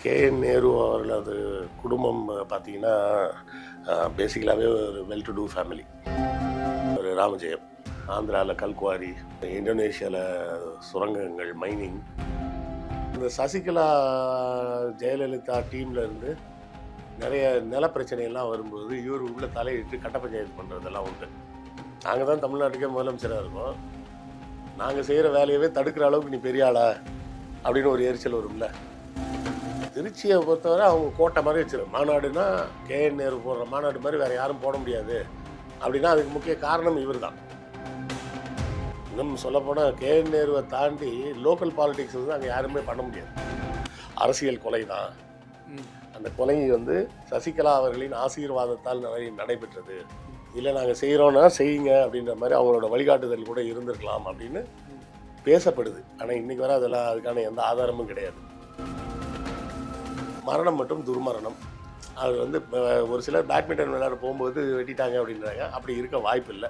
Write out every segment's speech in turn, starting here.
KN Nehru அவர்களது குடும்பம் பார்த்தீங்கன்னா பேசிக்கலாகவே ஒரு வெல் டு டூ ஃபேமிலி. ஒரு ராமஜெயம், ஆந்திராவில் கல்குவாரி, இந்தோனேஷியாவில் சுரங்கங்கள், மைனிங். இந்த சசிகலா ஜெயலலிதா டீமில் இருந்து நிறைய நில பிரச்சனையெல்லாம் வரும்போது இவர் உள்ள தலையிட்டு கட்ட பஞ்சாயத்து பண்ணுறதெல்லாம் உண்டு. நாங்கள் தான் தமிழ்நாட்டுக்கே முதலமைச்சராக இருக்கோம், நாங்கள் செய்கிற வேலையவே தடுக்கிற அளவுக்கு நீ பெரிய ஆளா அப்படின்னு ஒரு எரிச்சல் வரும்ல. திருச்சியை பொறுத்தவரை அவங்க கோட்டை மாதிரி வச்சிரு, மாநாடுனா கேஎன் நேரு போடுற மாநாடு மாதிரி வேறு யாரும் போட முடியாது அப்படின்னா அதுக்கு முக்கிய காரணம் இவர் தான். இன்னும் சொல்லப்போனால் கேஎன் நேருவை தாண்டி லோக்கல் பாலிடிக்ஸ் வந்து அங்கே யாருமே பண்ண முடியாது. அரசியல் கொலை தான். அந்த கொலை வந்து சசிகலா அவர்களின் ஆசீர்வாதத்தால் நடைபெற்றது. இல்லை நாங்கள் செய்கிறோன்னா செய்யுங்க அப்படின்ற மாதிரி அவங்களோட வழிகாட்டுதல் கூட இருந்திருக்கலாம் அப்படின்னு பேசப்படுது. ஆனால் இன்றைக்கி வர அதெல்லாம் அதுக்கான எந்த ஆதாரமும் கிடையாது. மரணம் மற்றும் துர்மரணம். அது வந்து ஒரு சிலர் பேட்மிண்டன் விளையாட போகும்போது வெட்டிட்டாங்க அப்படின்றாங்க. அப்படி இருக்க வாய்ப்பு இல்லை.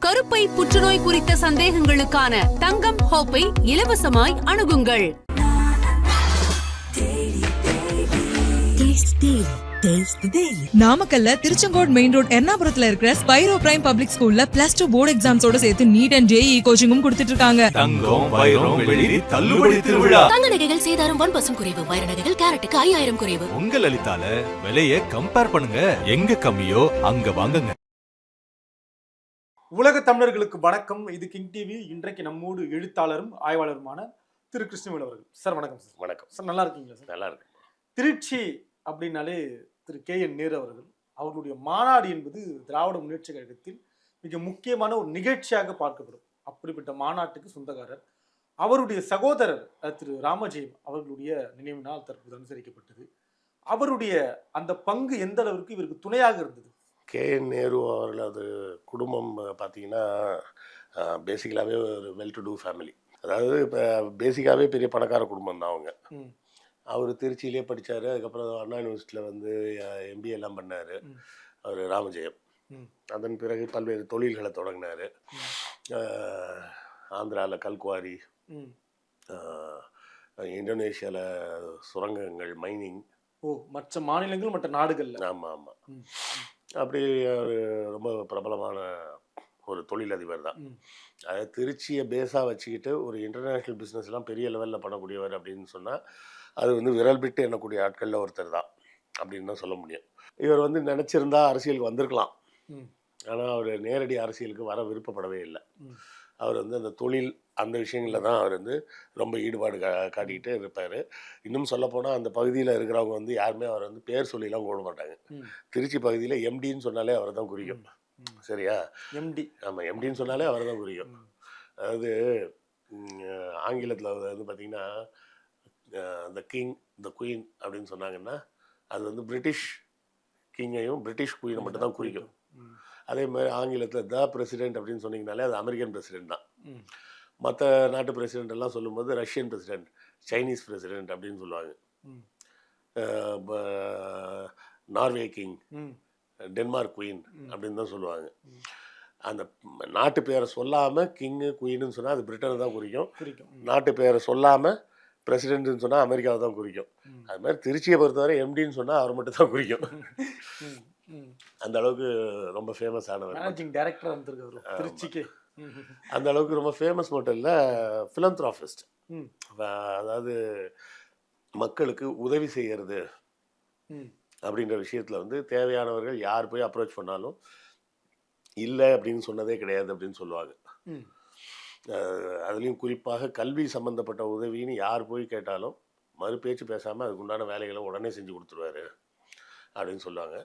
கருப்பை புற்றுநோய் குறித்த சந்தேகங்களுக்கான தங்கம் ஹோப்பை இலவசமாய் அணுகுங்கள். நாமக்கல்ல திருச்செங்கோடு மெயின் ரோட் எர்ணாபுரத்துல இருக்கிற ஸ்பைரோ பிரைம் பப்ளிக் ஸ்கூல்ல +2 போர்டு எக்ஸாம்ஸோட சேர்த்து நீட் அண்ட் ஜேஇ கோச்சிங்கும் கொடுத்துட்டு இருக்காங்க. தங்கம், வைரம், வெள்ளி தள்ளுபடி திருவிழா. தங்க நகைகள் சேதாரம் 1% குறைவு, வைர நகைகள் கேரட்டுக்கு 5000 குறைவு. உங்க லலிதால விலையை கம்பேர் பண்ணுங்க, எங்க கம்மியோ அங்க வாங்குங்க. உலக தமிழர்களுக்கு வணக்கம். இது கிங் டிவி. இன்றைக்கு நம்மோடு எழுத்தாளரும் ஆய்வாளருமான திரு கிருஷ்ணவேல் அவர்கள். சார் வணக்கம். சார் வணக்கம் சார். நல்லா இருக்கீங்களா சார்? நல்லா இருக்கு. திருச்சி அப்படின்னாலே திரு கேஎன் நேரு அவர்கள், அவர்களுடைய மாநாடு என்பது திராவிட முன்னேற்ற கழகத்தில் மிக முக்கியமான ஒரு நிகழ்ச்சியாக பார்க்கப்படும். அப்படிப்பட்ட மாநாட்டுக்கு சொந்தக்காரர். அவருடைய சகோதரர் திரு ராமஜெயம் அவர்களுடைய நினைவு நாள் தற்போது அனுசரிக்கப்பட்டது. அவருடைய அந்த பங்கு எந்த அளவிற்கு இவருக்கு துணையாக இருந்தது? கேஎன் நேரு அவர்களது குடும்பம் பார்த்தீங்கன்னா பேசிக்கலாகவே ஒரு வெல் டு டூ ஃபேமிலி. அதாவது இப்போ பேசிக்காகவே பெரிய பணக்கார குடும்பம் தான் அவங்க. அவர் திருச்சியிலே படித்தார். அதுக்கப்புறம் அண்ணா யூனிவர்சிட்டியில் வந்து எம்பிஏ எல்லாம் பண்ணார் அவர் ராமஜெயம். அதன் பிறகு பல்வேறு தொழில்களை தொடங்கினார். ஆந்திராவில் கல்குவாரி, இந்தோனேஷியாவில் சுரங்கங்கள், மைனிங். மற்ற மாநிலங்கள், மற்ற நாடுகளில். ஆமாம் ஆமாம். அப்படி ரொம்ப பிரபலமான ஒரு தொழிலதிபர் தான். அதாவது திருச்சியை பேஸாக வச்சுக்கிட்டு ஒரு இன்டர்நேஷ்னல் பிஸ்னஸ்லாம் பெரிய லெவலில் பண்ணக்கூடியவர் அப்படின்னு சொன்னால் அது வந்து விரல் விட்டு எண்ணக்கூடிய ஆட்களில் ஒருத்தர் தான் அப்படின்னு தான் சொல்ல முடியும். இவர் வந்து நினச்சிருந்தா அரசியலுக்கு வந்திருக்கலாம். ஆனால் அவர் நேரடி அரசியலுக்கு வர விருப்பப்படவே இல்லை. அவர் வந்து அந்த தொழில் அந்த விஷயங்களில் தான் அவர் வந்து ரொம்ப ஈடுபாடு காட்டிக்கிட்டே இருப்பார். இன்னும் சொல்லப்போனால் அந்த பகுதியில் இருக்கிறவங்க வந்து யாருமே அவர் வந்து பேர் சொல்லிலாம் கூட மாட்டாங்க. திருச்சி பகுதியில் எம்டின்னு சொன்னாலே அவரை தான் குறிக்கும். சரியா? எம்டி. ஆமாம், எம்டின்னு சொன்னாலே அவரை தான் குறிக்கும். அதாவது ஆங்கிலத்தில் வந்து பார்த்திங்கன்னா த கிங், த குயின் அப்படின்னு சொன்னாங்கன்னா அது வந்து பிரிட்டிஷ் கிங்கையும் பிரிட்டிஷ் குயினை மட்டும் தான் குறிக்கும். அதே மாதிரி ஆங்கிலத்தில் த பிரசிடென்ட் அப்படின்னு சொன்னீங்கனாலே அது அமெரிக்கன் பிரசிடென்ட் தான். மற்ற நாட்டு பிரசிடென்ட் எல்லாம் சொல்லும்போது ரஷ்யன் பிரசிடென்ட், சைனீஸ் பிரசிடென்ட் அப்படின்னு சொல்லுவாங்க. நார்வே கிங், டென்மார்க் குயின் அப்படின்னு தான் சொல்லுவாங்க. அந்த நாட்டு பேரை சொல்லாமல் கிங்கு குயின்னு சொன்னால் அது பிரிட்டனை தான் குறிக்கும். நாட்டு பேரை சொல்லாமல் பிரசிடென்ட்னு சொன்னால் அமெரிக்காவை தான் குறிக்கும். அது மாதிரி திருச்சியை பொறுத்தவரை எம்டின்னு சொன்னால் அவர் மட்டும் தான் குறிக்கும். அந்த அளவுக்கு ரொம்ப ஃபேமஸ் ஆனவர். மேனேஜிங் டைரக்டர் வந்திருக்காரு திருச்சிக்கு. அந்த அளவுக்கு ரொம்ப ஃபேமஸ் மட்டும் இல்லை, ஃபிலந்த்ராபிஸ்ட். அதாவது மக்களுக்கு உதவி செய்கிறது அப்படின்ற விஷயத்தில் வந்து தேவையானவர்கள் யார் போய் அப்ரோச் பண்ணாலும் இல்லை அப்படின்னு சொன்னதே கிடையாது அப்படின்னு சொல்லுவாங்க. அதுலேயும் குறிப்பாக கல்வி சம்மந்தப்பட்ட உதவின்னு யார் போய் கேட்டாலும் மறுபேச்சு பேசாமல் அதுக்கு உண்டான வேலைகளை உடனே செஞ்சு கொடுத்துருவாரு அப்படின்னு சொல்லுவாங்க.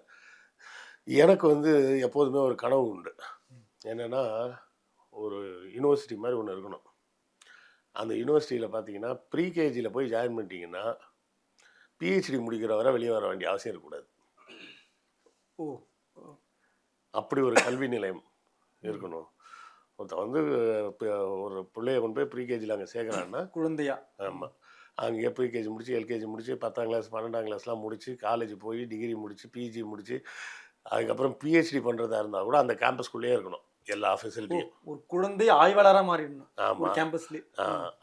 எனக்கு வந்து எப்போதுமே ஒரு கனவு உண்டு. என்னென்னா ஒரு யூனிவர்சிட்டி மாதிரி ஒன்று இருக்கணும். அந்த யூனிவர்சிட்டியில் பார்த்தீங்கன்னா ப்ரீகேஜியில் போய் ஜாயின் பண்ணிட்டீங்கன்னா பிஹெச்டி முடிக்கிற வரை வெளியே வர வேண்டிய அவசியம் இருக்கக்கூடாது. அப்படி ஒரு கல்வி நிலையம் இருக்கணும். ஒருத்தர் வந்து ஒரு பிள்ளைய கொண்டு போய் ப்ரீகேஜியில் அங்கே சேர்க்குறான்னா குழந்தையா. ஆமாம், அங்கேயே ப்ரீகேஜி முடித்து எல்கேஜி முடித்து 10ஆம் கிளாஸ் 12ஆம் கிளாஸ்லாம் முடித்து காலேஜ் போய் டிகிரி முடித்து பிஜி முடித்து அதுக்கப்புறம் பிஹெச்டி பண்ணுறதா இருந்தால் கூட அந்த கேம்பஸ்குள்ளேயே இருக்கணும். எல்லா ஃபெசிலிட்டியும். ஒரு குழந்தை ஆய்வாளராக மாறிடணும் ஒரு ஆமாம். கேம்பஸ்லேயே.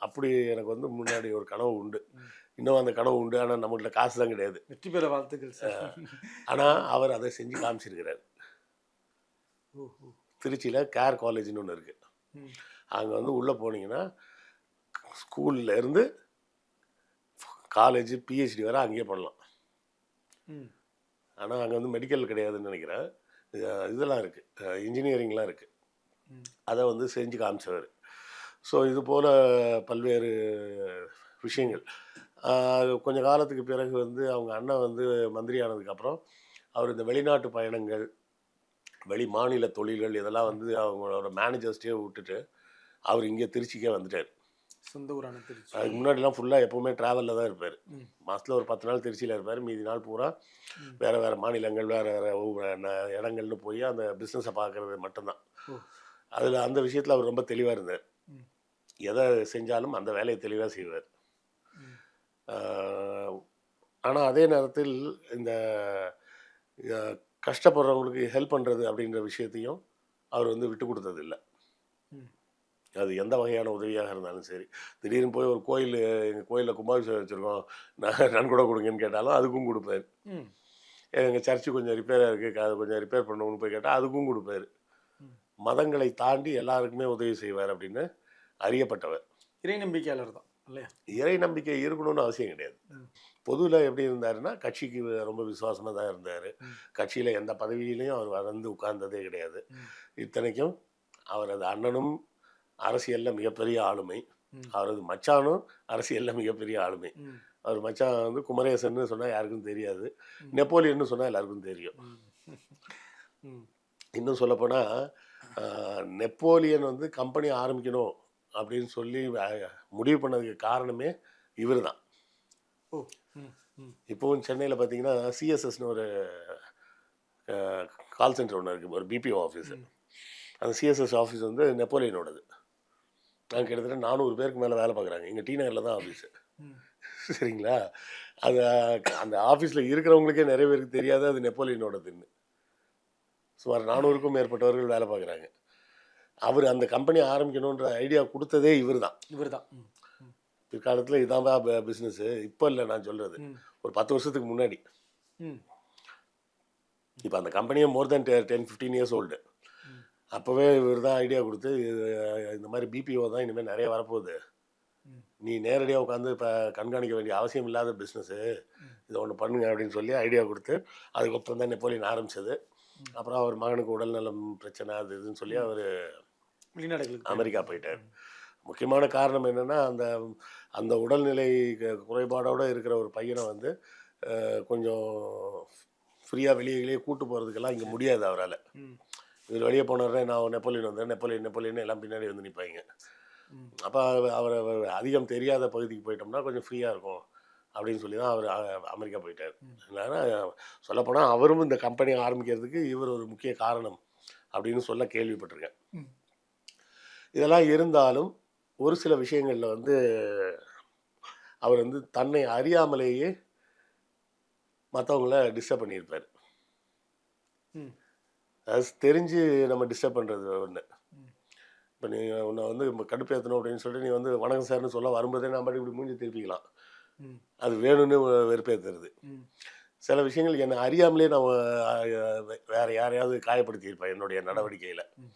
அப்படி எனக்கு வந்து முன்னாடி ஒரு கனவு உண்டு. இன்னும் அந்த கனவு உண்டு. ஆனால் நம்மகிட்ட காசு தான் கிடையாது. வெற்றி பெற வாழ்த்துக்கள் சார். ஆனால் அவர் அதை செஞ்சு காமிச்சிருக்கிறார். ஓஹோ. திருச்சியில் கேர் காலேஜ்னு ஒன்று இருக்குது. ம். அங்கே வந்து உள்ளே போனீங்கன்னா ஸ்கூல்ல இருந்து காலேஜ் பிஹெச்டி வரை அங்கேயே பண்ணலாம். ம். ஆனால் அங்கே வந்து மெடிக்கல் கிடையாதுன்னு நினைக்கிறேன். இதெல்லாம் இருக்குது, இன்ஜினியரிங்லாம் இருக்குது. ம். அதை வந்து செஞ்சு காமிச்சவர். ஸோ இது போல் பல்வேறு விஷயங்கள். கொஞ்ச காலத்துக்கு பிறகு வந்து அவங்க அண்ணன் வந்து மந்திரி ஆனதுக்கப்புறம் அவர் இந்த வெளிநாட்டு பயணங்கள், வெளி மாநில தொழில்கள் இதெல்லாம் வந்து அவங்களோட மேனேஜர்ஸ்டே விட்டுட்டு அவர் இங்கே திருச்சிக்கே வந்துட்டார். சொந்த ஊரான திருச்சி. அதுக்கு முன்னாடிலாம் ஃபுல்லாக எப்போவுமே ட்ராவலில் தான் இருப்பார். ம். மாதத்தில் ஒரு 10 நாள் திருச்சியில் இருப்பார். மீதி நாள் பூரா ம். வேறு வேறு மாநிலங்கள், வேறு வேறு இடங்கள்னு போய் அந்த பிஸ்னஸை பார்க்குறது மட்டும்தான். ஓ. அதில் அந்த விஷயத்தில் அவர் ரொம்ப தெளிவாக இருந்தார். ம். எதை செஞ்சாலும் அந்த வேலையை தெளிவாக செய்வார். ம். ஆனால் அதே நேரத்தில் இந்த கஷ்டப்படுறவங்களுக்கு ஹெல்ப் பண்ணுறது அப்படின்ற விஷயத்தையும் அவர் வந்து விட்டு கொடுத்ததில்லை. ம். அது எந்த வகையான உதவியாக இருந்தாலும் சரி. திடீர்னு போய் ஒரு கோயில், எங்கள் கோயிலில் கும்பாபிஷேகம் வச்சுருக்கோம், நன்கொடை கொடுங்கன்னு கேட்டாலும் அதுக்கும் கொடுப்பார். ம். எங்கள் சர்ச்சு கொஞ்சம் ரிப்பேராக இருக்குது, அதை கொஞ்சம் ரிப்பேர் பண்ணணும்னு போய் கேட்டால் அதுக்கும் கொடுப்பார். ம். மதங்களை தாண்டி எல்லாருக்குமே உதவி செய்வார் அப்படின்னு அறியப்பட்டவர். இறை நம்பிக்கையாளர் தான் இல்லையா? இறை நம்பிக்கை இருக்கணும்னு அவசியம் கிடையாது. ம். பொதுவில் எப்படி இருந்தாருன்னா கட்சிக்கு ரொம்ப விசுவாசமாக தான் இருந்தார். ம். கட்சியில் எந்த பதவியிலையும் அவர் வந்து உட்கார்ந்ததே கிடையாது. ம். இத்தனைக்கும் அவரது அண்ணனும் அரசியலில் மிகப்பெரிய ஆளுமை, ம். அவரது மச்சானும் அரசியலில் மிகப்பெரிய ஆளுமை. ம். அவர் மச்சான் வந்து குமரேசன்னு சொன்னால் யாருக்கும் தெரியாது, ம். நெப்போலியன்னு சொன்னால் எல்லாருக்கும் தெரியும். ம். ம். இன்னும் சொல்லப்போனால் நெப்போலியன் வந்து கம்பெனி ஆரம்பிக்கணும் அப்படின்னு சொல்லி முடிவு பண்ணதுக்கு காரணமே இவர் தான். ஓ. ம். ம். இப்போவும் சென்னையில் பார்த்தீங்கன்னா சிஎஸ்எஸ்னு ஒரு கால் சென்டர் ஒன்று இருக்குது, ஒரு பிபிஓ ஆஃபீஸு. ம். அந்த சிஎஸ்எஸ் ஆஃபீஸ் வந்து நெப்போலியனோடது. நாங்கள் கிட்டத்தட்ட 400 பேருக்கு மேலே வேலை பார்க்குறாங்க. எங்கள் டி நகரில் தான் ஆஃபீஸு. ம். சரிங்களா? அது அந்த ஆஃபீஸில் இருக்கிறவங்களுக்கே நிறைய பேருக்கு தெரியாது அது நெப்போலியனோடதுன்னு. சுமார் 400க்கும் மேற்பட்டவர்கள் வேலை பார்க்குறாங்க. அவர் அந்த கம்பெனி ஆரம்பிக்கணுன்ற ஐடியா கொடுத்ததே இவர் தான். இவர் தான். ம். ம். பிற்காலத்தில் இதான் பிஸ்னஸ்ஸு. இப்போ இல்லை நான் சொல்கிறது, ம். ஒரு 10 வருஷத்துக்கு முன்னாடி. ம். இப்போ அந்த கம்பெனியே மோர் தேன் 10-15 இயர்ஸ் ஓல்டு. ம். அப்போவே இவர் தான் ஐடியா கொடுத்து இந்த மாதிரி பிபிஓ தான் இனிமேல் நிறைய வரப்போகுது, ம். நீ நேரடியாக உட்காந்து இப்போ கண்காணிக்க வேண்டிய அவசியம் இல்லாத பிஸ்னஸ்ஸு, இதை ஒன்று பண்ணுங்க அப்படின்னு சொல்லி ஐடியா கொடுத்து அதுக்கப்புறம் தான் நெப்போலியன் ஆரம்பித்தது. அப்புறம் அவர் மகனுக்கு உடல்நலம் பிரச்சனை அது இதுன்னு சொல்லி அவர் வெளிநாடுகளுக்கு அமெரிக்கா போயிட்டார். முக்கியமான காரணம் என்னென்னா அந்த அந்த உடல்நிலை குறைபாடோடு இருக்கிற ஒரு பையனை வந்து கொஞ்சம் ஃப்ரீயாக வெளியே கூட்டு போகிறதுக்கெல்லாம் இங்கே முடியாது அவரால். ம். இவர் வெளியே போனார்னா நான் நெப்போலியன் வந்தேன், நெப்போலியன் எல்லாம் பின்னாடி வந்து நிற்பாங்க. ம். அப்போ அவரை அதிகம் தெரியாத பகுதிக்கு போயிட்டோம்னா கொஞ்சம் ஃப்ரீயாக இருக்கும் அப்படின்னு சொல்லி தான் அவர் அமெரிக்கா போயிட்டார். இல்லைன்னா சொல்லப்போனால் அவரும் இந்த கம்பெனி ஆரம்பிக்கிறதுக்கு இவர் ஒரு முக்கிய காரணம் அப்படின்னு சொல்ல கேள்விப்பட்டிருக்கேன். ம். இதெல்லாம் இருந்தாலும் ஒரு சில விஷயங்களில் வந்து அவர் வந்து தன்னை அறியாமலேயே மற்றவங்கள டிஸ்டர்ப் பண்ணியிருப்பார். ம். அது தெரிஞ்சு நம்ம டிஸ்டர்ப் பண்ணுறது ஒன்று. ம். இப்போ நீ உன்னை வந்து கடுப்பேற்றணும் அப்படின்னு சொல்லிட்டு நீ வந்து வணக்கம் சார்னு சொல்ல வரும்போதே நம்ம இப்படி மூஞ்சி திருப்பிக்கலாம். ம். அது வேணும்னு வெறுப்பேற்றுறது. ம். சில விஷயங்கள் என்னை அறியாமலே நான் வேறு யாரையாவது காயப்படுத்தியிருப்பேன் என்னுடைய நடவடிக்கையில். ம்.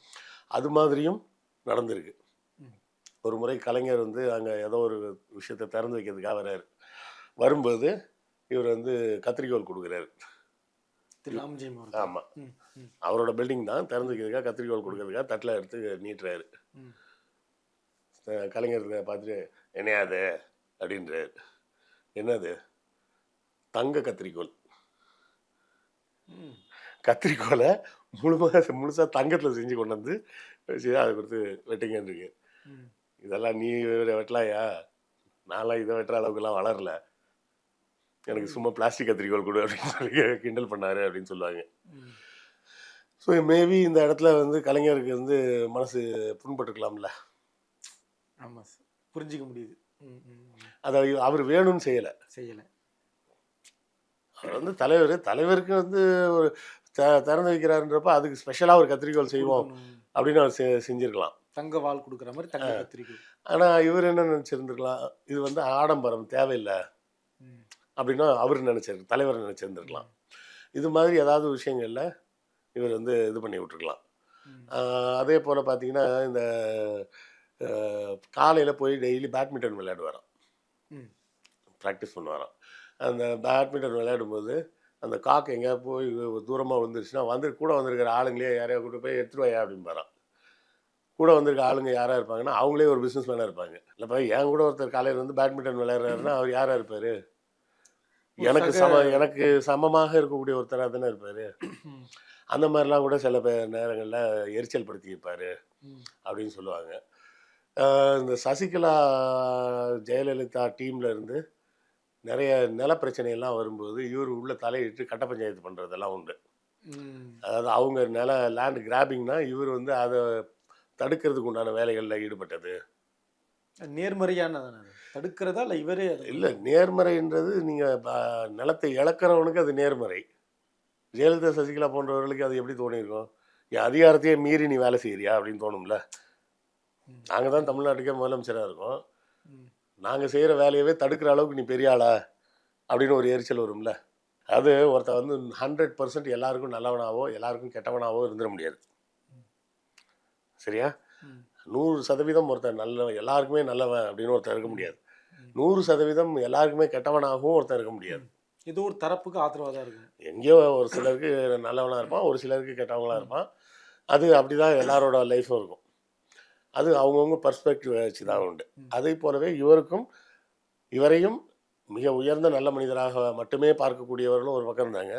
அது மாதிரியும் நடந்திருக்கு. ம். ஒரு முறை கலைஞர் வந்து அங்கே ஏதோ ஒரு விஷயத்தை திறந்து வைக்கிறதுக்காக வர்றாரு. வரும்போது இவர் வந்து கத்திரிக்கோல் கொடுக்குறாரு. திரு ராமஜெயம் அவர்கள். ஆமாம், ம். ம். அவரோட பில்டிங் தான், திறந்து வைக்கிறதுக்காக கத்திரிக்கோல் கொடுக்கறதுக்காக தட்டில் எடுத்து நீட்டுறாரு. ம். கலைஞர் பார்த்துட்டு என்னையாது அப்படின்றாரு. என்னது? தங்க கத்திரிக்கோல். ம். கத்திரிக்கோலை முழுசாக தங்கத்தில் செஞ்சு கொண்டு வந்து வச்சு அதை கொடுத்து வெட்டிங்கன்னு இருக்கு. ம். இதெல்லாம் நீ வெட்டலாயா? நான்லாம் இதை வெட்டுற அளவுக்குலாம் வளரல, எனக்கு சும்மா பிளாஸ்டிக் கத்திரிக்கோல் கொடு அப்படின்னு சொல்லி கிண்டல் பண்ணாரு அப்படின்னு சொல்லுவாங்க. ம். ஸோ மேபி இந்த இடத்துல வந்து கலைஞருக்கு வந்து மனசு புண்பட்டுக்கலாம்ல. ஆமாம் சார், புரிஞ்சிக்க முடியுது. ம். ம். அதை அவர் வேணும்னு செய்யலை. செய்யலை. அவர் வந்து தலைவருக்கு வந்து ஒரு திறந்து வைக்கிறாருன்றப்ப அதுக்கு ஸ்பெஷலாக ஒரு கத்திரிக்கோல் செய்வோம் கொடுக்கணும். அப்படின்னு அவர் செஞ்சிருக்கலாம். தங்க வாள் கொடுக்குற மாதிரி தங்க கத்திரிக்கை. ஆனால் இவர் என்ன நினச்சிருந்துருக்கலாம், இது வந்து ஆடம்பரம் தேவையில்லை அப்படின்னு அவர் தலைவர் நினச்சிருந்துருக்கலாம். இது மாதிரி ஏதாவது விஷயங்களில் இவர் வந்து இது பண்ணி விட்டுருக்கலாம். அதே போல் பார்த்தீங்கன்னா இந்த காலையில் போய் டெய்லி பேட்மிண்டன் விளையாடுவாராம், ப்ராக்டிஸ் பண்ணுவாராம். அந்த பேட்மிண்டன் விளையாடும்போது அந்த காக்கு எங்கேயா போய் தூரமாக வந்துருச்சுன்னா கூட வந்திருக்கிற ஆளுங்களே யாரையா கூட்டு போய் எடுத்துட்டு வாயா அப்படின்பாரான். கூட வந்திருக்க ஆளுங்க யாராக இருப்பாங்கன்னா அவங்களே ஒரு பிஸ்னஸ் மேனாக இருப்பாங்க. இல்லைப்பா என் கூட ஒருத்தர் காலையில் வந்து பேட்மிண்டன் விளையாடுறாருன்னா அவர் யாராக இருப்பார்? எனக்கு சமமாக இருக்கக்கூடிய ஒருத்தராக தானே இருப்பார். அந்த மாதிரிலாம் கூட சில நேரங்களில் எரிச்சல் படுத்தியிருப்பார் அப்படின்னு சொல்லுவாங்க. இந்த சசிகலா ஜெயலலிதா டீமில் இருந்து நிறைய நில பிரச்சனையெல்லாம் வரும்போது இவர் உள்ள தலையிட்டு கட்ட பஞ்சாயத்து பண்ணுறதெல்லாம் உண்டு. அதாவது அவங்க லேண்ட் கிராபிங்னா இவர் வந்து அதை தடுக்கிறதுக்கு உண்டான வேலைகளில் ஈடுபட்டது. நேர்மறையான தடுக்கிறதா இல்லை இவரே? இல்லை, நேர்மறைன்றது நீங்கள் நிலத்தை இழக்கிறவனுக்கு அது நேர்மறை. ஜெயலலிதா சசிகலா போன்றவர்களுக்கு அது எப்படி தோணியிருக்கும்? என் அதிகாரத்தையே மீறி நீ வேலை செய்கிறியா அப்படின்னு தோணும்ல. நாங்கள் தான் தமிழ்நாட்டுக்கே முதலமைச்சராக இருக்கோம், நாங்கள் செய்கிற வேலையவே தடுக்கிற அளவுக்கு நீ பெரிய ஆளா அப்படின்னு ஒரு எரிச்சல் வரும்ல. அது ஒருத்தர் வந்து 100% எல்லாருக்கும் நல்லவனாவோ எல்லாருக்கும் கெட்டவனாவோ இருந்துட முடியாது. சரியா? 100% ஒருத்தர் எல்லாருக்குமே நல்லவன் அப்படின்னு ஒருத்தர் இருக்க முடியாது. 100% எல்லாருக்குமே கெட்டவனாகவும் ஒருத்தர் இருக்க முடியாது. ஏதோ ஒரு தரப்புக்கு ஆதரவாக இருக்கும். எங்கேயோ ஒரு சிலருக்கு நல்லவனாக இருப்பான், ஒரு சிலருக்கு கெட்டவங்களாக இருப்பான். அது அப்படி தான் எல்லாரோட லைஃப்பும் இருக்கும். அது அவங்கவுங்க பர்ஸ்பெக்டிவ் வச்சு தான் உண்டு. அதே போலவே இவரையும் மிக உயர்ந்த நல்ல மனிதராக மட்டுமே பார்க்கக்கூடியவர்களும் ஒரு பக்கம் இருந்தாங்க.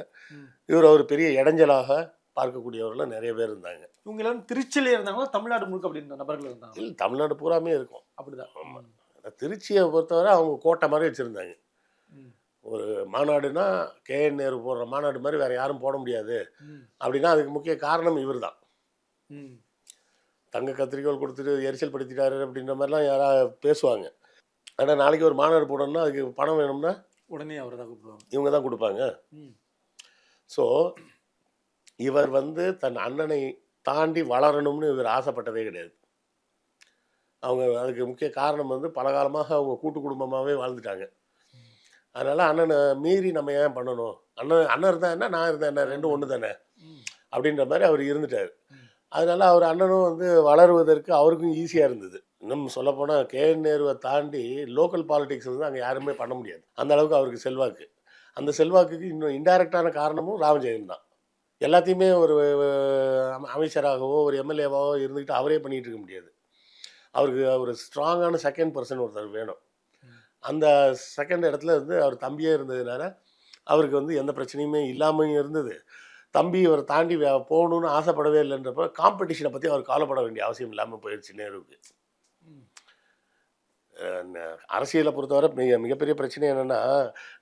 இவர் ஒரு பெரிய இடைஞ்சலாக பார்க்கக்கூடியவர்களும் நிறைய பேர் இருந்தாங்க. இவங்க எல்லாரும் திருச்சியிலே இருந்தாங்களா, தமிழ்நாடு முழுக்க அப்படின்ற நபர்கள் இருந்தாங்க? இல்லை, தமிழ்நாடு பூராமே இருக்கும். அப்படிதான். ஆமாம். திருச்சியை பொறுத்தவரை அவங்க கோட்டை மாதிரி வச்சுருந்தாங்க. ஒரு மாநாடுனா KN நேரு போடுற மாநாடு மாதிரி வேறு யாரும் போட முடியாது அப்படின்னா அதுக்கு முக்கிய காரணம் இவர் தான். தங்க கத்திரிக்கோள் கொடுத்துட்டு எரிச்சல் படுத்திட்டாரு அப்படின்ற மாதிரிலாம் யாராவது பேசுவாங்க. ஆனால் நாளைக்கு ஒரு மாநாடு போடணும்னா அதுக்கு பணம் வேணும்னா உடனே அவர் தான் கூப்பிடுவாங்க, இவங்க தான் கொடுப்பாங்க. ஸோ இவர் வந்து தன் அண்ணனை தாண்டி வளரணும்னு இவர் ஆசைப்பட்டதே கிடையாது. அவங்க அதுக்கு முக்கிய காரணம் வந்து பல காலமாக அவங்க கூட்டு குடும்பமாகவே வாழ்ந்துட்டாங்க. அதனால் அண்ணனை மீறி நம்ம ஏன் பண்ணணும், அண்ணன் இருந்தால் என்ன நான் இருந்தேன் என்ன, ரெண்டும் ஒன்று தானே அப்படின்ற மாதிரி அவர் இருந்துட்டார். அதனால் அவர் அண்ணனும் வந்து வளருவதற்கு அவருக்கும் ஈஸியாக இருந்தது. இன்னும் சொல்லப்போனால் KN நேருவை தாண்டி லோக்கல் பாலிடிக்ஸ் வந்து அங்கே யாருமே பண்ண முடியாது. அந்த அளவுக்கு அவருக்கு செல்வாக்கு. அந்த செல்வாக்குக்கு இன்னும் இன்டைரக்டான காரணமும் ராமஜெயம் தான். எல்லாத்தையுமே ஒரு அமைச்சராகவோ ஒரு MLAவாவோ இருந்துக்கிட்டு அவரே பண்ணிகிட்டு இருக்க முடியாது. அவருக்கு ஒரு ஸ்ட்ராங்கான செகண்ட் பர்சன் ஒருத்தர் வேணும். அந்த செகண்ட் இடத்துல இருந்து அவர் தம்பியே இருந்ததுனால அவருக்கு வந்து எந்த பிரச்சனையுமே இல்லாமல் இருந்தது. தம்பி அவரை தாண்டி போகணுன்னு ஆசைப்படவே இல்லைன்றப்ப காம்படிஷனை பற்றி அவர் கவலைப்பட வேண்டிய அவசியம் இல்லாமல் போயிடுச்சு நேருவுக்கு. அரசியலை பொறுத்தவரை மிகப்பெரிய பிரச்சனை என்னென்னா,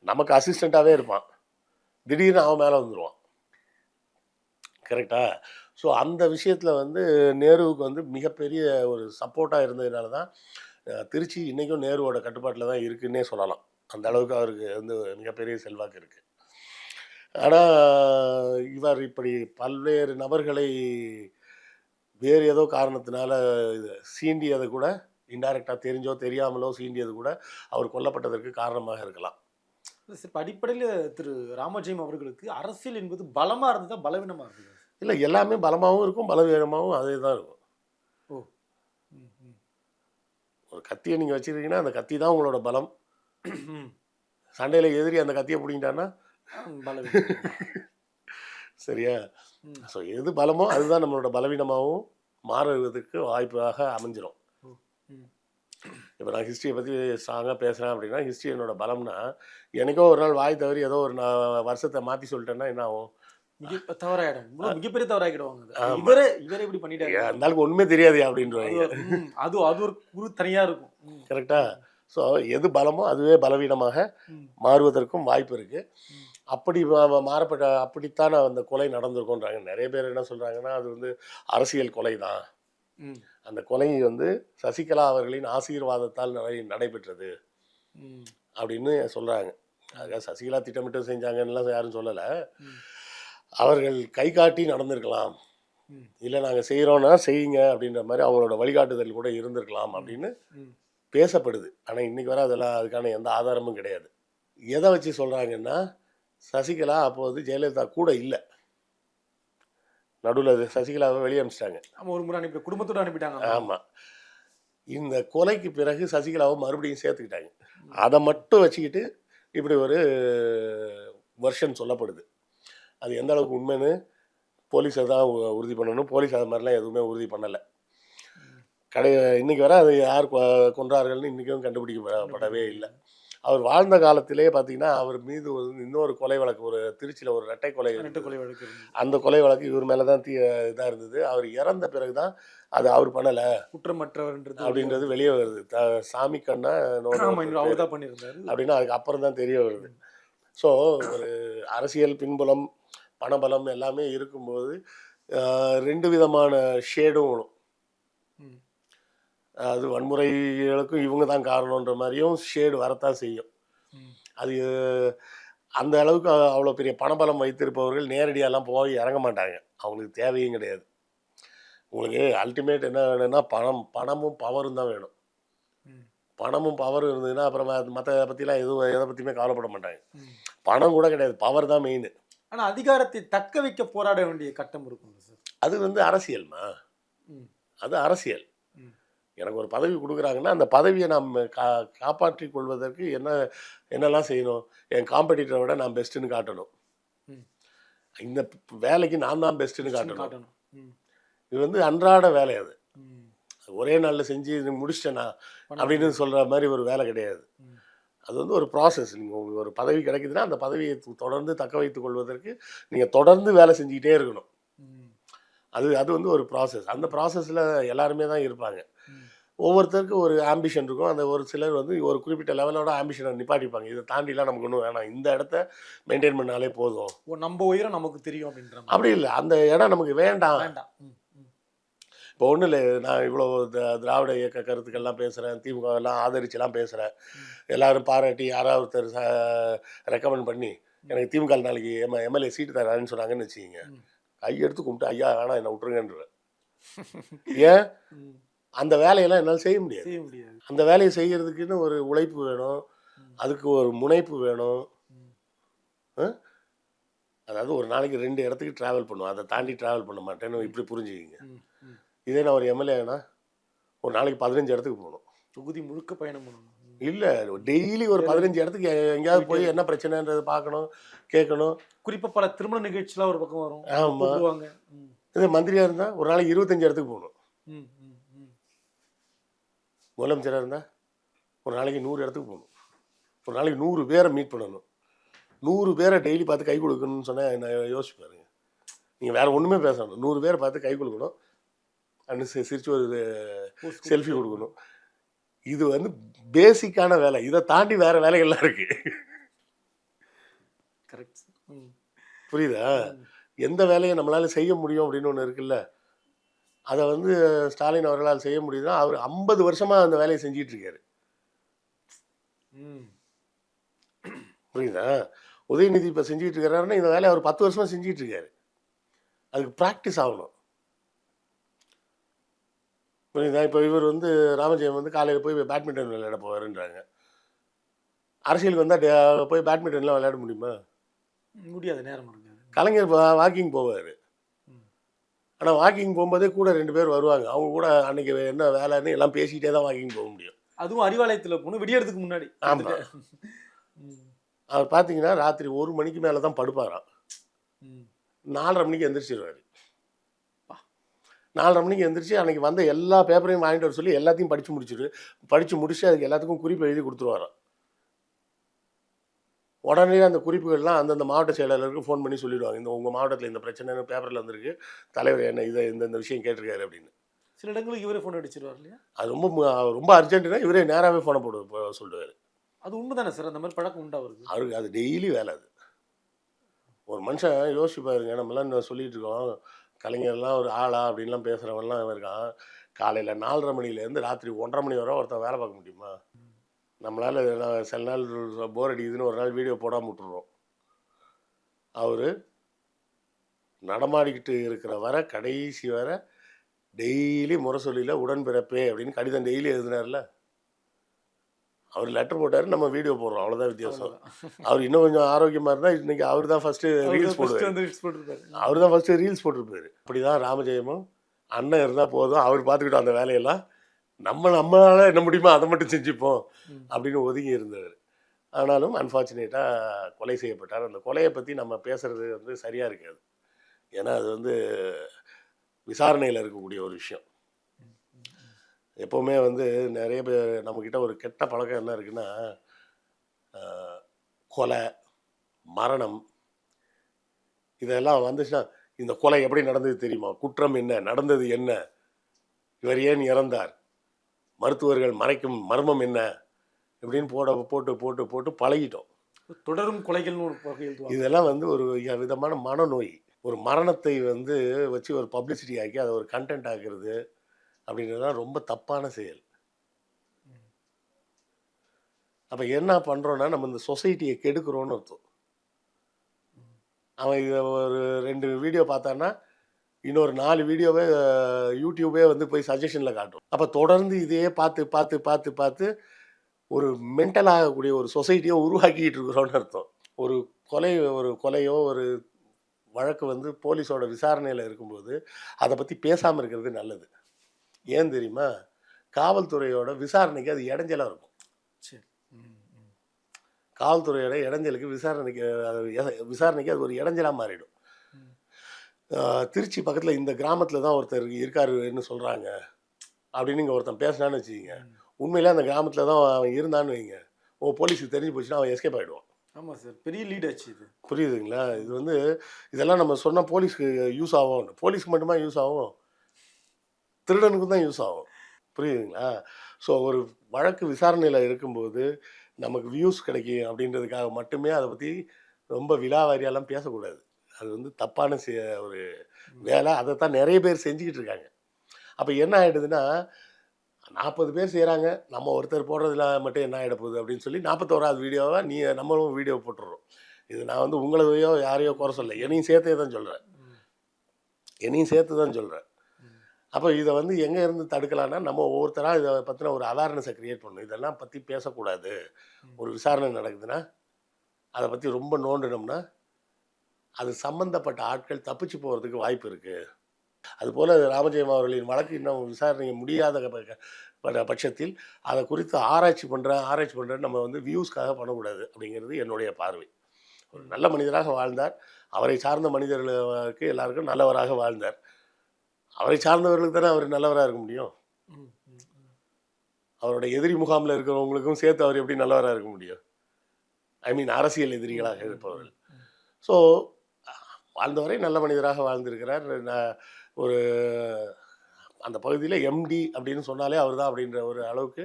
நமக்கு அசிஸ்டண்ட்டாகவே இருப்பான், திடீர்னு அவன் மேலே வந்துடுவான். கரெக்டா? ஸோ அந்த விஷயத்தில் வந்து நேருவுக்கு வந்து மிகப்பெரிய ஒரு சப்போர்ட்டாக இருந்ததுனால தான் திருச்சி இன்றைக்கும் நேருவோட கட்டுப்பாட்டில் தான் இருக்குன்னே சொல்லலாம். அந்த அளவுக்கு அவருக்கு வந்து மிகப்பெரிய செல்வாக்கு இருக்குது. ஆனால் இவர் இப்படி பல்வேறு நபர்களை வேறு ஏதோ காரணத்தினால சீண்டியது கூட, இன்டைரக்டாக தெரிஞ்சோ தெரியாமலோ சீண்டியது கூட அவர் கொல்லப்பட்டதற்கு காரணமாக இருக்கலாம். இப்போ அடிப்படையில் திரு ராமஜெயம் அவர்களுக்கு அரசியல் என்பது பலமாக இருந்ததா பலவீனமாக இருந்தது? இல்லை, எல்லாமே பலமாகவும் இருக்கும் பலவீனமாகவும் அதே தான் இருக்கும். ஒரு கத்தியை நீங்கள் வச்சுருக்கீங்கன்னா அந்த கத்தி தான் உங்களோட பலம். சண்டையில் எதிரி அந்த கத்தியை பிடிங்கிட்டான்னா சரியா? ஸோ எது பலமோ அதுதான் நம்மளோட பலவீனமாகவும் மாறுவதற்கு வாய்ப்பாக அமைஞ்சிடும். இப்போ நான் ஹிஸ்ட்ரியை பற்றி ஸ்ட்ராங்காக பேசுகிறேன் அப்படின்னா, ஹிஸ்ட்ரி என்னோட பலம்னா, எனக்கோ ஒரு நாள் வாய் தவறி ஏதோ ஒரு வருஷத்தை மாற்றி சொல்லிட்டேன்னா என்ன ஆகும்? தவறாயிடும், மிகப்பெரிய தவறாகிடுவாங்க. இவரே இப்படி பண்ணிட்டாரு, அந்த ஒன்றுமே தெரியாது அப்படின்றாங்க. அது ஒரு குரு தனியாக இருக்கும். கரெக்டா? ஸோ எது பலமோ அதுவே பலவீனமாக மாறுவதற்கும் வாய்ப்பு இருக்குது. அப்படி அப்படித்தான் அந்த கொலை நடந்திருக்குன்றாங்க. நிறைய பேர் என்ன சொல்கிறாங்கன்னா, அது வந்து அரசியல் கொலை தான், அந்த கொலை வந்து சசிகலா அவர்களின் ஆசீர்வாதத்தால் நடைபெற்றது அப்படின்னு சொல்கிறாங்க. அதுக்காக சசிகலா திட்டமிட்டு செஞ்சாங்கன்னுலாம் யாரும் சொல்லலை. அவர்கள் கை காட்டி நடந்திருக்கலாம் ம். இல்லை நாங்கள் செய்கிறோன்னா செய்யுங்க அப்படின்ற மாதிரி அவங்களோட வழிகாட்டுதல் கூட இருந்திருக்கலாம் அப்படின்னு ம். பேசப்படுது. ஆனால் இன்றைக்கி வர அதெல்லாம் அதுக்கான எந்த ஆதாரமும் கிடையாது. எதை வச்சு சொல்கிறாங்கன்னா, சசிகலா அப்போது ஜெயலலிதா கூட இல்லை, நடுவில் சசிகலாவை வெளியே அனுப்பிச்சிட்டாங்க. ஆமா, ஒரு முறை குடும்பத்தோட அனுப்பிட்டாங்க. ஆமாம். இந்த கொலைக்கு பிறகு சசிகலாவை மறுபடியும் சேர்த்துக்கிட்டாங்க. அதை மட்டும் வச்சுக்கிட்டு இப்படி ஒரு வெர்ஷன் சொல்லப்படுது. அது எந்த அளவுக்கு உண்மைன்னு போலீஸை தான் உறுதி பண்ணணும். போலீஸ் அது மாதிரிலாம் எதுவுமே உறுதி பண்ணலை. இன்றைக்கி வர அது யார் கொன்றார்கள்னு இன்றைக்கும் கண்டுபிடிக்கப்படவே இல்லை. அவர் வாழ்ந்த காலத்திலே பார்த்தீங்கன்னா அவர் மீது இன்னொரு கொலை வழக்கு, ஒரு திருச்சியில் ஒரு இரட்டை கொலை வழக்கு, அந்த கொலை வழக்கு இவர் மேலே தான் இதாக இருந்தது. அவர் இறந்த பிறகு தான் அது அவர் பண்ணலை குற்றமற்றவர்ன்றது அப்படின்றது வெளியே வருது. சாமி கண்ணா அவர் தான் பண்ணியிருந்தாரு அப்படின்னா அதுக்கு அப்புறம் தான் தெரிய வருது. ஸோ ஒரு அரசியல் பின்புலம், பணபலம் எல்லாமே இருக்கும்போது 2 விதமான ஷேடும் வரும். அது வன்முறைகளுக்கும் இவங்க தான் காரணன்ற மாதிரியும் ஷேடு வரத்தான் செய்யும். அது அந்த அளவுக்கு அவ்வளோ பெரிய பணபலம் வைத்திருப்பவர்கள் நேரடியாலாம் போய் இறங்க மாட்டாங்க. அவங்களுக்கு தேவையும் கிடையாது. உங்களுக்கு அல்டிமேட் என்ன வேணும்னா பணமும் பவரும் தான் வேணும். பணமும் பவரும் இருந்ததுன்னா அப்புறம் மற்ற பற்றிலாம் எதை பற்றியுமே கவலைப்பட மாட்டாங்க. பணம் கூட கிடையாது, பவர் தான் மெயின். ஆனால் அதிகாரத்தை தக்க வைக்க போராட வேண்டிய கட்டம் இருக்கும் சார். அது அரசியல்மா, அது அரசியல். எனக்கு ஒரு பதவி கொடுக்குறாங்கன்னா அந்த பதவியை நாம் காப்பாற்றி கொள்வதற்கு என்னெல்லாம் செய்யணும்? என் காம்படிட்டரை விட நான் பெஸ்ட்டுன்னு காட்டணும். இந்த வேலைக்கு நான் தான் பெஸ்ட்டுன்னு காட்டணும். இது அன்றாட வேலை. அது ஒரே நாளில் செஞ்சு முடிச்சிட்டேனா அப்படின்னு சொல்கிற மாதிரி ஒரு வேலை கிடையாது. அது ஒரு ப்ராசஸ். நீங்கள் உங்களுக்கு ஒரு பதவி கிடைக்குதுன்னா அந்த பதவியை தொடர்ந்து தக்க வைத்துக் கொள்வதற்கு நீங்கள் தொடர்ந்து வேலை செஞ்சுக்கிட்டே இருக்கணும். அது ஒரு ப்ராசஸ். அந்த ப்ராசஸில் எல்லாருமே தான் இருப்பாங்க. ஒவ்வொருத்தருக்கும் ஒரு ஆம்பிஷன் இருக்கும். அந்த ஒரு சிலர் ஒரு குறிப்பிட்ட லெவலோட ஆம்பிஷனை நிப்பாட்டிப்பாங்க. இதை தாண்டிலாம் நமக்கு ஒன்றும் வேணாம், இந்த இடத்த மெயின்டைன் பண்ணாலே போதும், நம்ம உயிரை நமக்கு தெரியும் அப்படின்ற அப்படி இல்லை. அந்த இடம் நமக்கு வேண்டாம். இப்போ ஒன்றும் இல்லை, நான் இவ்வளோ திராவிட இயக்க கருத்துக்கள்லாம் பேசுகிறேன், திமுக எல்லாம் ஆதரிச்சுலாம் பேசுகிறேன், எல்லோரும் பாராட்டி யாராவது ஒருத்தர் ரெக்கமெண்ட் பண்ணி எனக்கு திமுக நாளைக்கு எம்எல்ஏ சீட்டு தரான்னு சொன்னாங்கன்னு வச்சுக்கிங்க, கையெடுத்து கும்பிட்டு ஐயா வேணாம் என்னை விட்டுருங்கன்ற. ஏன்? அந்த வேலையெல்லாம் என்னால் செய்ய முடியாது. அந்த வேலையை செய்கிறதுக்குன்னு ஒரு உழைப்பு வேணும், அதுக்கு ஒரு முனைப்பு வேணும். அதாவது ஒரு நாளைக்கு 2 இடத்துக்கு ட்ராவல் பண்ணுவோம், அதை தாண்டி ட்ராவல் பண்ண மாட்டேன்னு இப்படி புரிஞ்சுக்கிங்க. இதே நான் ஒரு எம்எல்ஏனா ஒரு நாளைக்கு 15 இடத்துக்கு போகணும், தொகுதி முழுக்க பயணம் பண்ணணும். இல்லை டெய்லி ஒரு 15 இடத்துக்கு எங்கேயாவது போய் என்ன பிரச்சனைன்றது பார்க்கணும், கேட்கணும். குறிப்பாக பல திருமண நிகழ்ச்சிலாம் ஒரு பக்கம் வரும். ஆமாம். இதே மந்திரியாக இருந்தால் ஒரு நாளைக்கு 25 இடத்துக்கு போகணும். முதலமைச்சராக இருந்தால் ஒரு நாளைக்கு 100 இடத்துக்கு போகணும். ஒரு நாளைக்கு 100 பேரை மீட் பண்ணணும். 100 பேரை டெய்லி பார்த்து கை கொடுக்கணும்னு சொன்னால் என்ன யோசிச்சு பாருங்க. நீங்கள் வேறு ஒன்றுமே பேசணும், 100 பேரை பார்த்து கை கொடுக்கணும், அன்னு சிரிச்சு ஒரு செல்ஃபி கொடுக்கணும். இது பேசிக்கான வேலை. இதை தாண்டி வேறு வேலைகள்லாம் இருக்குது. கரெக்ட். புரியுதா? எந்த வேலையை நம்மளால் செய்ய முடியும் அப்படின்னு ஒன்று இருக்குல்ல, அதை ஸ்டாலின் அவர்களால் செய்ய முடியுதுன்னா அவர் 50 வருஷமாக அந்த வேலையை செஞ்சிட்டு இருக்காரு. புரியுதா? உதயநிதி இப்போ செஞ்சுட்டு இருக்கிறாருன்னா இந்த வேலையை அவர் 10 வருஷமாக செஞ்சிட்டு இருக்காரு. அதுக்கு ப்ராக்டிஸ் ஆகணும். புரியுதா? இப்போ இவர் ராமஜெயம் காலையில் போய் பேட்மிண்டன் விளையாட போவாருன்றாங்க. அரசியலுக்கு வந்தால் போய் பேட்மிண்டன்லாம் விளையாட முடியுமா? முடியாது, நேரம் இருக்காது. கலைஞர் வாக்கிங் போவார். ஆனால் வாக்கிங் போகும்போதே கூட 2 பேர் வருவாங்க. அவங்க கூட அன்றைக்கி என்ன வேலைன்னு எல்லாம் பேசிக்கிட்டே தான் வாக்கிங் போக முடியும். அதுவும் அறிவாலயத்தில் போகணும், விடியறதுக்கு முன்னாடி. ஆமாம். அவர் பார்த்தீங்கன்னா ராத்திரி 1 மணிக்கு மேலே தான் படுப்பாராம். 4:30 மணிக்கு எந்திரிச்சிருவார். 4:30 மணிக்கு எந்திரிச்சு அன்றைக்கி வந்த எல்லா பேப்பரையும் வாங்கிட்டு வர சொல்லி எல்லாத்தையும் படித்து முடிச்சு அதுக்கு எல்லாத்துக்கும் குறிப்பு எழுதி கொடுத்துருவாராம். உடனே அந்த குறிப்புகள்லாம் அந்தந்த மாவட்ட செயலாளருக்கு ஃபோன் பண்ணி சொல்லிவிடுவாங்க, இந்த உங்கள் மாவட்டத்தில் இந்த பிரச்சனை பேப்பரில் வந்திருக்கு, தலைவர் என்ன இந்த விஷயம் கேட்டிருக்காரு அப்படின்னு. சில இடங்களுக்கு இவரே ஃபோன் அடிச்சிருவார் இல்லையா? அது ரொம்ப அர்ஜென்ட்டுனா இவரே நேராகவே ஃபோனை சொல்லுவார். அது உண்மை தானே சார்? அந்த மாதிரி பழக்கம் உண்டா அவருக்கு அது டெய்லி வேலை. அது ஒரு மனுஷன் யோசிச்சு பாருங்க. நம்மளாம் சொல்லிட்டு இருக்கோம் கலைஞர்லாம் ஒரு ஆளா அப்படின்லாம் பேசுகிறவன்லாம் இருக்கான். காலையில் 4:30 மணிலேருந்து ராத்திரி 1:30 மணி வரை ஒருத்தன் வேலை பார்க்க முடியுமா? நம்மளால் சில நாள் போர் அடிக்குதுன்னு ஒரு நாள் வீடியோ போடாமல் விட்டுருவோம். அவர் நடமாடிக்கிட்டு இருக்கிற வர கடைசி வர டெய்லி முரசொலியில் உடன்பிறப்பே அப்படின்னு கடிதம் டெய்லி எழுதினார்ல. அவர் லெட்டர் போட்டார், நம்ம வீடியோ போடுறோம், அவ்வளோதான் வித்தியாசம். அவர் இன்னும் கொஞ்சம் ஆரோக்கியமாக இருந்தால் இன்றைக்கி அவர் தான் ஃபஸ்ட்டு ரீல்ஸ் போடுவார். அவர் தான் ஃபஸ்ட்டு ரீல்ஸ் போட்டிருப்பாரு. அப்படி தான் ராமஜெயமும் அண்ணன் இருந்தால் போதும், அவர் பார்த்துக்கிட்டோம் அந்த வேலையெல்லாம், நம்மளால் என்ன முடியுமோ அதை மட்டும் செஞ்சுப்போம் அப்படின்னு ஒதுங்கி இருந்தவர். ஆனாலும் அன்ஃபார்ச்சுனேட்டாக கொலை செய்யப்பட்டார். அந்த கொலையை பற்றி நம்ம பேசுகிறது வந்து சரியாக இருக்காது. ஏன்னா அது வந்து விசாரணையில் இருக்கக்கூடிய ஒரு விஷயம். எப்போவுமே வந்து நிறைய பேர் நம்மக்கிட்ட ஒரு கெட்ட பழக்கம் என்ன இருக்குன்னா, கொலை, மரணம் இதெல்லாம் வந்துச்சுன்னா, இந்த கொலை எப்படி நடந்தது தெரியுமா, குற்றம் என்ன, நடந்தது என்ன, இவர் ஏன் இறந்தார், மருத்துவர்கள் மறைக்கும் மர்மம் என்ன இப்படின்னு போட்டு போட்டு போட்டு பழகிட்டோம். தொடரும் கொலைகள்னு ஒரு வகை எழுதுவாங்க. இதெல்லாம் வந்து ஒரு விதமான மனநோய். ஒரு மரணத்தை வந்து வச்சு ஒரு பப்ளிசிட்டி ஆக்கி அதை ஒரு கண்டென்ட் ஆக்குறது அப்படின்றதுலாம் ரொம்ப தப்பான செயல். அப்போ என்ன பண்ணுறோன்னா, நம்ம இந்த சொசைட்டியை கெடுக்கிறோன்னு அர்த்தம். அவன் இதை ஒரு 2 வீடியோ பார்த்தான்னா இன்னொரு 4 வீடியோவே யூடியூபே வந்து போய் சஜஷனில் காட்டும். அப்போ தொடர்ந்து இதையே பார்த்து பார்த்து பார்த்து பார்த்து ஒரு மென்டல் ஆகக்கூடிய ஒரு சொசைட்டியை உருவாக்கிட்டு இருக்கிறோன்னு அர்த்தம். ஒரு கொலையோ ஒரு வழக்கு வந்து போலீஸோட விசாரணையில் இருக்கும்போது அதை பற்றி பேசாமல் இருக்கிறது நல்லது. ஏன் தெரியுமா, காவல்துறையோட விசாரணைக்கு அது இடைஞ்சலாக இருக்கும். காவல்துறையோட இடைஞ்சலுக்கு விசாரணைக்கு அது ஒரு இடைஞ்சலாக மாறிடும். திருச்சி பக்கத்தில் இந்த கிராமத்தில் தான் ஒருத்தர் இருக்காருன்னு சொல்கிறாங்க அப்படின்னு இங்கே ஒருத்தன் பேசினான்னு வச்சுக்கிங்க, உண்மையிலே அந்த கிராமத்தில் தான் அவன் இருந்தான்னு வைங்க, போலீஸுக்கு தெரிஞ்சு போச்சுன்னா அவன் எஸ்கேப் ஆகிடுவான். ஆமாம் சார், பெரிய லீட் ஆச்சு இது. புரியுதுங்களா? இது வந்து இதெல்லாம் நம்ம சொன்னால் போலீஸ்க்கு யூஸ் ஆகும். போலீஸ்க்கு மட்டுமா யூஸ் ஆகும், திருடனுக்கும் தான் யூஸ் ஆகும். புரியுதுங்களா? ஸோ ஒரு வழக்கு விசாரணையில் இருக்கும்போது நமக்கு வியூஸ் கிடைக்கும் அப்படின்றதுக்காக மட்டுமே அதை பற்றி ரொம்ப விலாவாரியாலாம் பேசக்கூடாது. அது வந்து தப்பான ஒரு வேலை. அதை தான் நிறைய பேர் செஞ்சுக்கிட்டு இருக்காங்க. அப்போ என்ன ஆகிடுதுன்னா, 40 பேர் செய்கிறாங்க, நம்ம ஒருத்தர் போடுறதுல மட்டும் என்ன ஆகிட போகுது அப்படின்னு சொல்லி 41வது வீடியோவை நம்மளும் வீடியோ போட்டுடுறோம். இது நான் வந்து உங்களையோ யாரையோ குறை சொல்ல, என்னையும் சேர்த்தே தான் சொல்கிறேன். அப்போ இதை வந்து எங்கே இருந்து தடுக்கலான்னா, நம்ம ஒவ்வொருத்தராக இதை பற்றின ஒரு அவேர்னஸை க்ரியேட் பண்ணணும். இதெல்லாம் பற்றி பேசக்கூடாது. ஒரு விசாரணை நடக்குதுன்னா அதை பற்றி ரொம்ப நோண்டினோம்னா அது சம்மந்தப்பட்ட ஆட்கள் தப்பிச்சு போகிறதுக்கு வாய்ப்பு இருக்குது. அதுபோல் ராமஜெயம் அவர்களின் வழக்கு இன்னும் விசாரணை முடியாத பட்சத்தில் அதை குறித்து ஆராய்ச்சி பண்ணுறேன் நம்ம வந்து வியூஸ்க்காக பண்ணக்கூடாது அப்படிங்கிறது என்னுடைய பார்வை. ஒரு நல்ல மனிதராக வாழ்ந்தார். அவரை சார்ந்த மனிதர்களுக்கு எல்லாருக்கும் நல்லவராக வாழ்ந்தார். அவரை சார்ந்தவர்களுக்கு தானே அவர் நல்லவராக இருக்க முடியும். அவரோட எதிரி முகாமில் இருக்கிறவங்களுக்கும் சேர்த்து அவர் எப்படி நல்லவராக இருக்க முடியும்? அரசியல் எதிரிகளாக இருப்பவர்கள். ஸோ வாழ்ந்தவரை நல்ல மனிதராக வாழ்ந்திருக்கிறார். ஒரு அந்த பகுதியில் எம்டி அப்படின்னு சொன்னாலே அவர் தான் அப்படின்ற ஒரு அளவுக்கு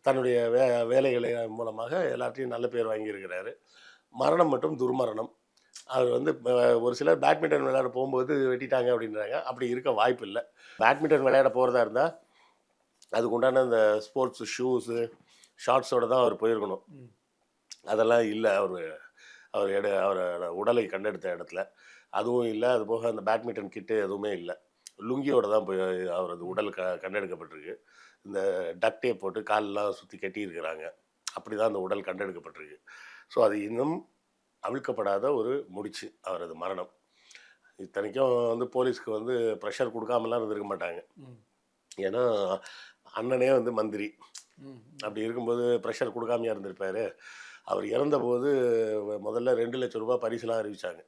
தன்னுடைய வேலைகளை மூலமாக எல்லாத்தையும் நல்ல பேர் வாங்கியிருக்கிறாரு. மரணம் மற்றும் துர்மரணம். அவர் வந்து ஒரு சிலர் பேட்மிண்டன் விளையாட போகும்போது வெட்டிட்டாங்க அப்படின்றாங்க. அப்படி இருக்க வாய்ப்பு இல்லை. பேட்மிண்டன் விளையாட போகிறதா இருந்தால் அதுக்கு உண்டான இந்த ஸ்போர்ட்ஸு ஷூஸு ஷார்ட்ஸோடு தான் அவர் போயிருக்கணும். அதெல்லாம் இல்லை. அவரோட உடலை கண்டெடுத்த இடத்துல அதுவும் இல்லை. அது போக அந்த பேட்மிண்டன் கிட்டு எதுவுமே இல்லை. லுங்கியோடு தான் போய் அவரது உடல் கண்டெடுக்கப்பட்டிருக்கு. இந்த டக் டேப் போட்டு காலெலாம் சுற்றி கட்டியிருக்கிறாங்க. அப்படி தான் அந்த உடல் கண்டெடுக்கப்பட்டிருக்கு. ஸோ அது இன்னும் அவிழ்க்கப்படாத ஒரு முடிச்சு அவரது மரணம். இத்தனைக்கும் வந்து போலீஸ்க்கு வந்து ப்ரெஷர் கொடுக்காமலாம் இருந்திருக்க மாட்டாங்க. ஏன்னா அண்ணனே வந்து மந்திரி. அப்படி இருக்கும்போது ப்ரெஷர் கொடுக்காமையாக இருந்திருப்பார். அவர் இறந்தபோது முதல்ல 2 லட்சம் ரூபாய் பரிசுலாம் அறிவித்தாங்க.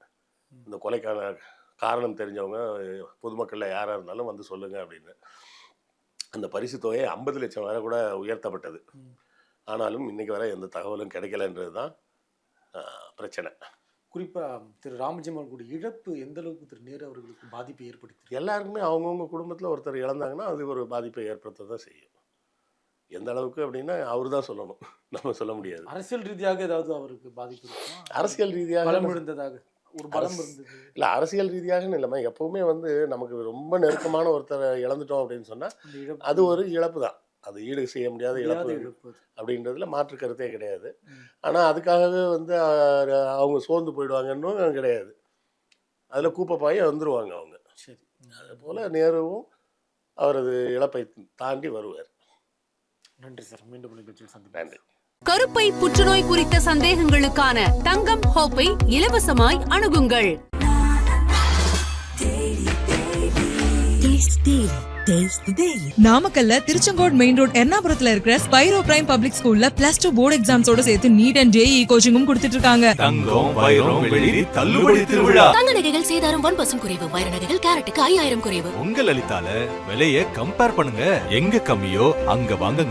இந்த கொலைக்கான காரணம் தெரிஞ்சவங்க பொதுமக்களில் யாராக இருந்தாலும் வந்து சொல்லுங்கள் அப்படின்னு. அந்த பரிசு தொகை 50 லட்சம் வரை கூட உயர்த்தப்பட்டது. ஆனாலும் இன்றைக்கி வரை எந்த தகவலும் கிடைக்கலன்றது தான் பிரச்சனை. குறிப்பாக திரு ராமஜெயம் அவர்களுடைய இழப்பு எந்த அளவுக்கு திரு நேரு அவர்களுக்கு பாதிப்பை ஏற்படுத்தி? எல்லாருக்குமே அவங்கவுங்க குடும்பத்தில் ஒருத்தர் இழந்தாங்கன்னா அது ஒரு பாதிப்பை ஏற்படுத்த தான் செய்யும். எந்த அளவுக்கு அப்படின்னா அவர் தான் சொல்லணும், நம்ம சொல்ல முடியாது. அரசியல் ரீதியாக ஏதாவது அவருக்கு பாதிப்பு இருக்குமா? அரசியல் ரீதியாக பலம் இருந்ததாக ஒரு பலம் இருந்தது இல்லை. அரசியல் ரீதியாக இல்லைம்மா, எப்போவுமே வந்து நமக்கு ரொம்ப நெருக்கமான ஒருத்தரை இழந்துட்டோம் அப்படின்னு சொன்னால் அது ஒரு இழப்பு தான். அது ஈடு செய்ய முடியாத இழப்பு அப்படின்றதுல மாற்று கருத்தே கிடையாது. ஆனால் அதுக்காகவே வந்து அவங்க சோர்ந்து போயிடுவாங்கன்னு கிடையாது. அதில் கூப்பப்பாயே வந்துருவாங்க அவங்க. சரி. அதுபோல் நேருவும் அவரது இழப்பை தாண்டி வருவார். நன்றி சார். மீண்டும் நிகழ்ச்சியில் சந்திப்போம். நன்றி. கருப்பை புற்றுநோய் குறித்த சந்தேகங்களுக்கான தங்கம் ஹோப்பை இலவசமாய் அணுகுங்கள். நாமக்கல்ல திருச்செங்கோடு மெயின் ரோட் எர்ணாபுரத்துல இருக்கிற ஸ்பைரோ பிரைம் பப்ளிக் ஸ்கூல்ல +2 போர்டு எக்ஸாம்ஸோட சேர்த்து நீட் அண்ட் JEE கோச்சிங்கும் கொடுத்துட்டு இருக்காங்க. தங்கம் வைரம் வெள்ளி தள்ளுபடி திருவிழா. தங்க நகைகள் சேதாரம் 1% குறைவு. வைர நகைகள் கேரட்டுக்கு 5000 குறைவு. உங்க லலிதால விலைய கம்பேர் பண்ணுங்க. எங்க கம்மியோ அங்க வாங்க.